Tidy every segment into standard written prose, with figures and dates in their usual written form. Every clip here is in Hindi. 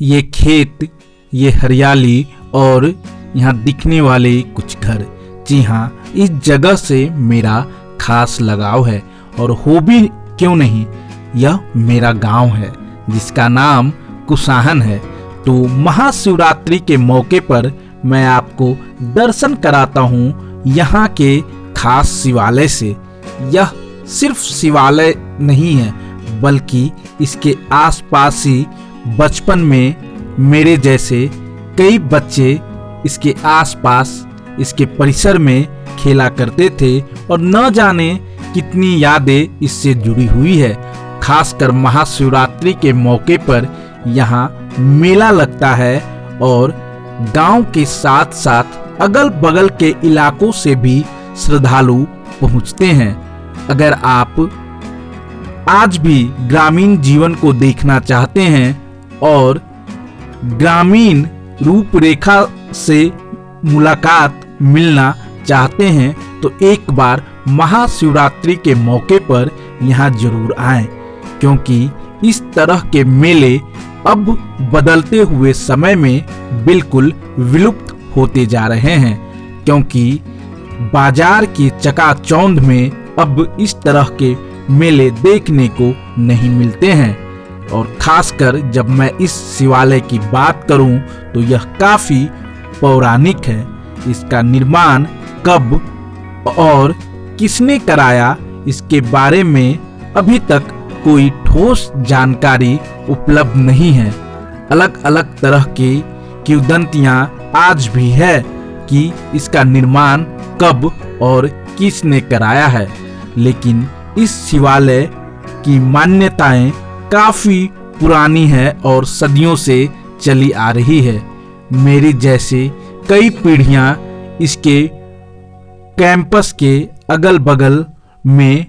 ये खेत, ये हरियाली और यहाँ दिखने वाले कुछ घर, जी हाँ, इस जगह से मेरा खास लगाव है। और हो भी क्यों नहीं, यह मेरा गांव है जिसका नाम कुसाहन है। तो महाशिवरात्रि के मौके पर मैं आपको दर्शन कराता हूँ यहाँ के खास शिवालय से। यह सिर्फ शिवालय नहीं है, बल्कि इसके आसपास ही बचपन में मेरे जैसे कई बच्चे इसके आसपास, इसके परिसर में खेला करते थे और न जाने कितनी यादें इससे जुड़ी हुई है। खासकर महाशिवरात्रि के मौके पर यहाँ मेला लगता है और गांव के साथ साथ अगल बगल के इलाकों से भी श्रद्धालु पहुँचते हैं। अगर आप आज भी ग्रामीण जीवन को देखना चाहते हैं और ग्रामीण रूपरेखा से मुलाकात मिलना चाहते हैं तो एक बार महाशिवरात्रि के मौके पर यहाँ जरूर आएं, क्योंकि इस तरह के मेले अब बदलते हुए समय में बिल्कुल विलुप्त होते जा रहे हैं, क्योंकि बाजार की चकाचौंध में अब इस तरह के मेले देखने को नहीं मिलते हैं। और खासकर जब मैं इस शिवालय की बात करूं तो यह काफी पौराणिक है। इसका निर्माण कब और किसने कराया, इसके बारे में अभी तक कोई ठोस जानकारी उपलब्ध नहीं है। अलग अलग तरह की किंवदंतियां आज भी है कि इसका निर्माण कब और किसने कराया है, लेकिन इस शिवालय की मान्यताएं काफी पुरानी है और सदियों से चली आ रही है। मेरी जैसे कई पीढ़ियां इसके कैंपस के अगल बगल में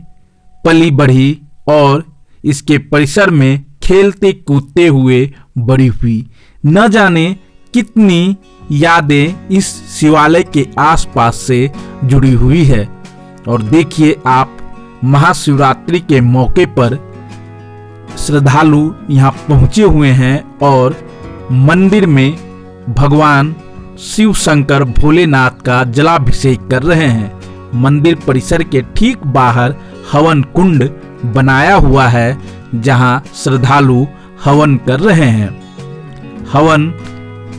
पली बढ़ी और इसके परिसर में खेलते कूदते हुए बड़ी हुई। न जाने कितनी यादें इस शिवालय के आसपास से जुड़ी हुई है। और देखिए, आप महाशिवरात्रि के मौके पर श्रद्धालु यहाँ पहुँचे हुए हैं और मंदिर में भगवान शिव शंकर भोलेनाथ का जलाभिषेक कर रहे हैं। मंदिर परिसर के ठीक बाहर हवन कुंड बनाया हुआ है, जहां श्रद्धालु हवन कर रहे हैं। हवन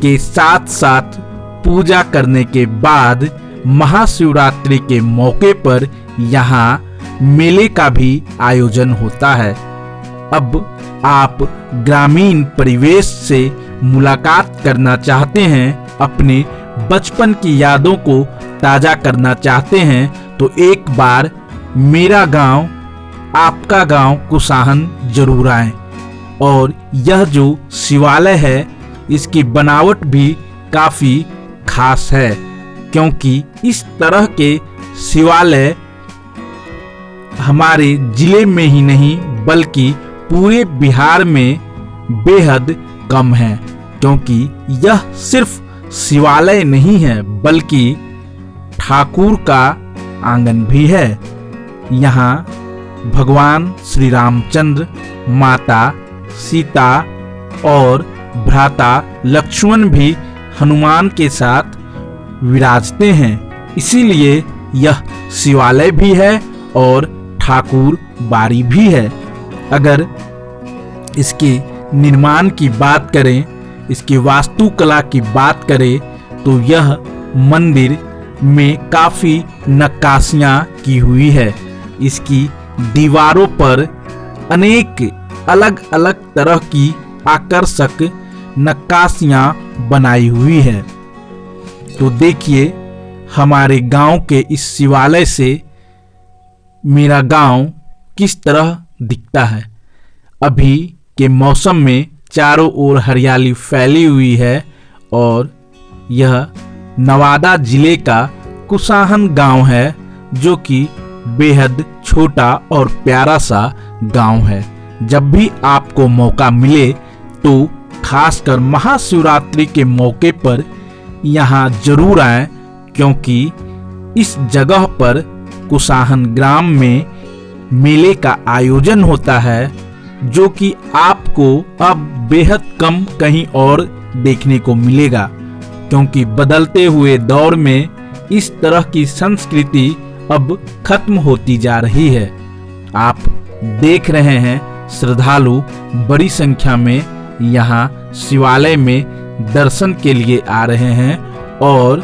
के साथ साथ पूजा करने के बाद महाशिवरात्रि के मौके पर यहाँ मेले का भी आयोजन होता है। अब आप ग्रामीण परिवेश से मुलाकात करना चाहते हैं, अपने बचपन की यादों को ताजा करना चाहते हैं, तो एक बार मेरा गांव, आपका गांव कुसाहन जरूर आएं। और यह जो शिवालय है, इसकी बनावट भी काफी खास है, क्योंकि इस तरह के शिवालय हमारे जिले में ही नहीं बल्कि पूरे बिहार में बेहद कम है। क्योंकि यह सिर्फ शिवालय नहीं है बल्कि ठाकुर का आंगन भी है। यहाँ भगवान श्री रामचंद्र, माता सीता और भ्राता लक्ष्मण भी हनुमान के साथ विराजते हैं। इसीलिए यह शिवालय भी है और ठाकुर बाड़ी भी है। अगर इसके निर्माण की बात करें, इसकी वास्तुकला की बात करें, तो यह मंदिर में काफी नक्काशियां की हुई है। इसकी दीवारों पर अनेक अलग अलग तरह की आकर्षक नक्काशियां बनाई हुई है। तो देखिए, हमारे गांव के इस शिवालय से मेरा गांव किस तरह दिखता है। अभी के मौसम में चारों ओर हरियाली फैली हुई है और यह नवादा जिले का कुसाहन गांव है, जो कि बेहद छोटा और प्यारा सा गांव है। जब भी आपको मौका मिले तो खासकर महाशिवरात्रि के मौके पर यहाँ जरूर आएं, क्योंकि इस जगह पर कुसाहन ग्राम में मेले का आयोजन होता है। जो कि आपको अब बेहद कम कहीं और देखने को मिलेगा, क्योंकि बदलते हुए दौर में इस तरह की संस्कृति अब खत्म होती जा रही है। आप देख रहे हैं श्रद्धालु बड़ी संख्या में यहाँ शिवालय में दर्शन के लिए आ रहे हैं और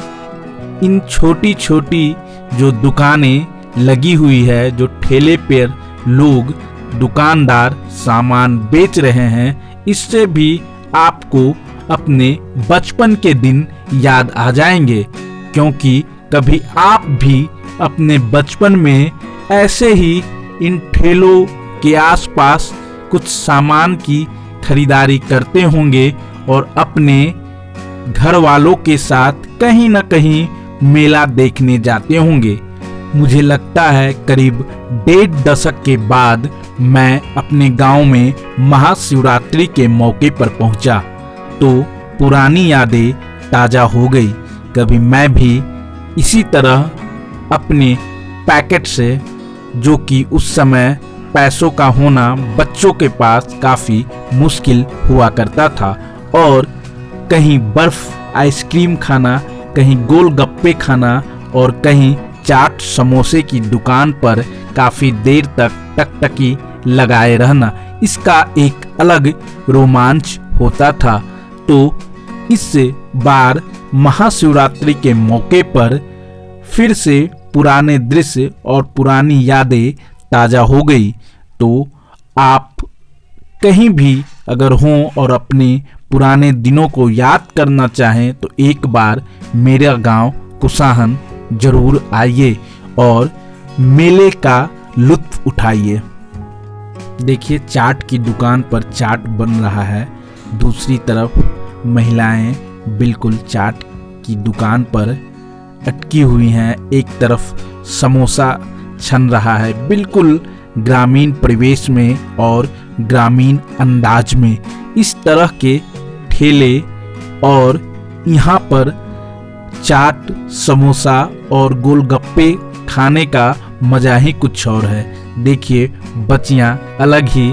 इन छोटी छोटी जो दुकानें लगी हुई है, जो ठेले पर लोग दुकानदार सामान बेच रहे हैं, इससे भी आपको अपने बचपन के दिन याद आ जाएंगे, क्योंकि कभी आप भी अपने बचपन में ऐसे ही इन ठेलों के आसपास कुछ सामान की खरीदारी करते होंगे और अपने घर वालों के साथ कहीं न कहीं मेला देखने जाते होंगे। मुझे लगता है करीब 1.5 दशक के बाद मैं अपने गांव में महाशिवरात्रि के मौके पर पहुंचा तो पुरानी यादें ताजा हो गई। कभी मैं भी इसी तरह अपने पैकेट से, जो कि उस समय पैसों का होना बच्चों के पास काफी मुश्किल हुआ करता था, और कहीं बर्फ आइसक्रीम खाना, कहीं गोलगप्पे खाना और कहीं चाट समोसे की दुकान पर काफी देर तक टकटकी लगाए रहना, इसका एक अलग रोमांच होता था। तो इस बार महाशिवरात्रि के मौके पर फिर से पुराने दृश्य और पुरानी यादें ताजा हो गई। तो आप कहीं भी अगर हों और अपने पुराने दिनों को याद करना चाहें तो एक बार मेरा गांव कुसाहन जरूर आइए और मेले का लुत्फ उठाइए। देखिए, चाट की दुकान पर चाट बन रहा है, दूसरी तरफ महिलाएं बिल्कुल चाट की दुकान पर अटकी हुई हैं, एक तरफ समोसा छन रहा है, बिल्कुल ग्रामीण परिवेश में और ग्रामीण अंदाज में। इस तरह के ठेले और यहाँ पर चाट समोसा और गोलगप्पे खाने का मजा ही कुछ और है। देखिए, बच्चियाँ अलग ही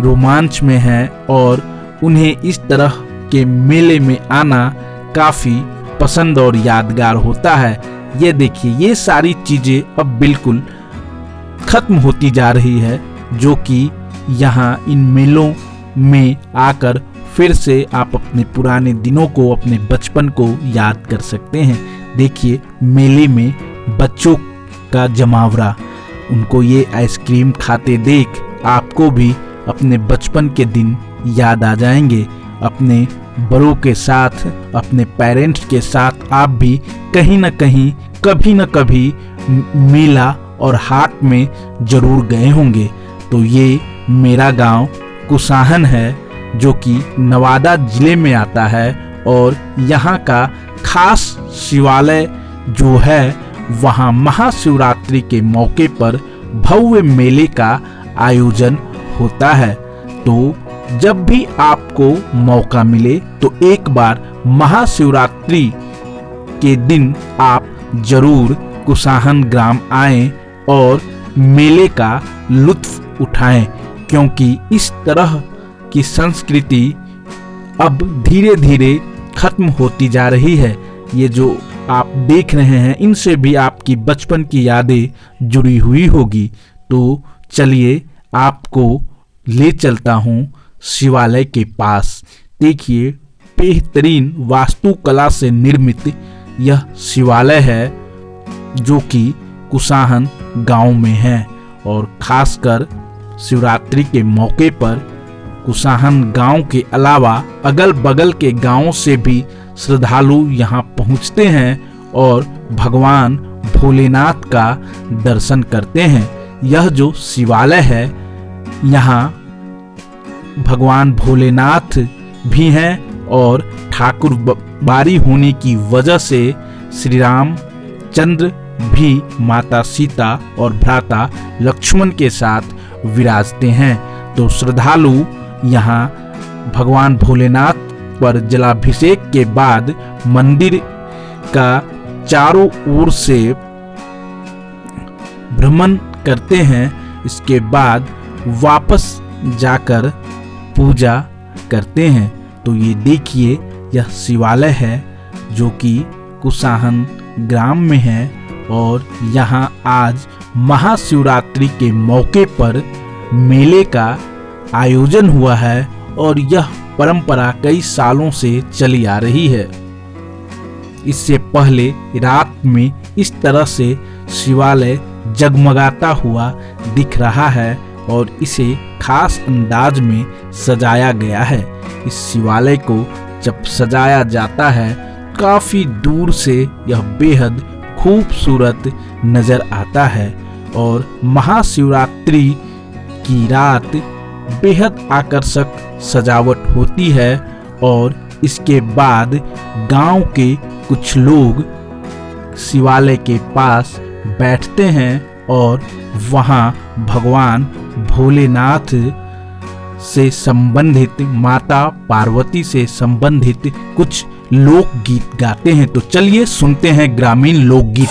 रोमांच में हैं और उन्हें इस तरह के मेले में आना काफ़ी पसंद और यादगार होता है। ये देखिए, ये सारी चीज़ें अब बिल्कुल खत्म होती जा रही है, जो कि यहाँ इन मेलों में आकर फिर से आप अपने पुराने दिनों को, अपने बचपन को याद कर सकते हैं। देखिए, मेले में बच्चों का जमावड़ा, उनको ये आइसक्रीम खाते देख आपको भी अपने बचपन के दिन याद आ जाएंगे। अपने बड़ों के साथ, अपने पेरेंट्स के साथ आप भी कहीं न कहीं, कभी न कभी मेला और हाट में जरूर गए होंगे। तो ये मेरा गांव कुसाहन है, जो कि नवादा जिले में आता है, और यहाँ का खास शिवालय जो है वहाँ महाशिवरात्रि के मौके पर भव्य मेले का आयोजन होता है। तो जब भी आपको मौका मिले तो एक बार महाशिवरात्रि के दिन आप जरूर कुसाहन ग्राम आएं और मेले का लुत्फ उठाएं, क्योंकि इस तरह की संस्कृति अब धीरे धीरे खत्म होती जा रही है। ये जो आप देख रहे हैं, इनसे भी आपकी बचपन की यादें जुड़ी हुई होगी। तो चलिए, आपको ले चलता हूँ शिवालय के पास। देखिए, बेहतरीन वास्तुकला से निर्मित यह शिवालय है, जो कि कुसाहन गांव में है, और खासकर शिवरात्रि के मौके पर कुसाहन गांव के अलावा अगल बगल के गांवों से भी श्रद्धालु यहाँ पहुँचते हैं और भगवान भोलेनाथ का दर्शन करते हैं। यह जो शिवालय है, यहाँ भगवान भोलेनाथ भी हैं, और ठाकुर बारी होने की वजह से श्री राम चंद्र भी माता सीता और भ्राता लक्ष्मण के साथ विराजते हैं। तो श्रद्धालु यहाँ भगवान भोलेनाथ पर जलाभिषेक के बाद मंदिर का चारों ओर से भ्रमण करते हैं। इसके बाद वापस जाकर पूजा करते हैं। तो ये देखिए, यह शिवालय है जो कि कुसाहन ग्राम में है और यहाँ आज महाशिवरात्रि के मौके पर मेले का आयोजन हुआ है और यह परंपरा कई सालों से चली आ रही है। इससे पहले रात में इस तरह से शिवालय जगमगाता हुआ दिख रहा है और इसे खास अंदाज में सजाया गया है। इस शिवालय को जब सजाया जाता है काफी दूर से यह बेहद खूबसूरत नजर आता है और महाशिवरात्रि की रात बेहद आकर्षक सजावट होती है और इसके बाद गांव के कुछ लोग शिवालय के पास बैठते हैं और वहां भगवान भोलेनाथ से संबंधित, माता पार्वती से संबंधित कुछ लोकगीत गाते हैं। तो चलिए सुनते हैं ग्रामीण लोकगीत।